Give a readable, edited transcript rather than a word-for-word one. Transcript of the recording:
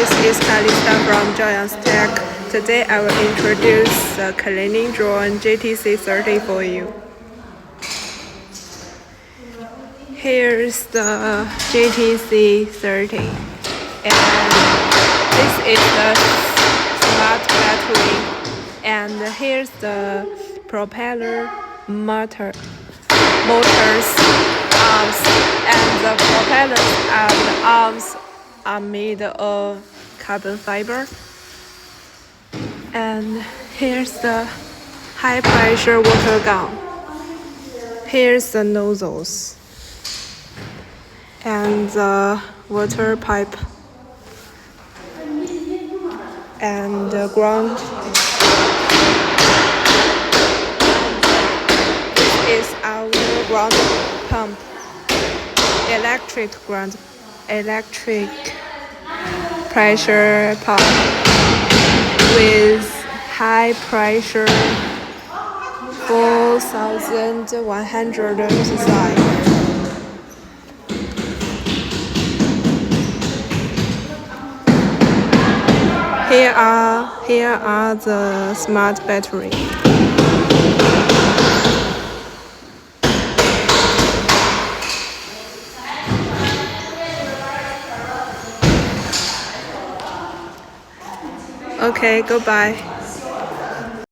this is Kalista from Joyance Tech. Today I will introduce the cleaning drone JTC30 for you. Here's the JTC30, and this is the smart battery, and here's the propeller motors, arms, and the propellers and arms are made of carbon fiber. And here's the high pressure water gun. Here's the nozzles and the water pipe and the ground. This is our ground pump, electric pressure pump with high pressure 4,100 psi. Here are the smart battery. Okay, goodbye.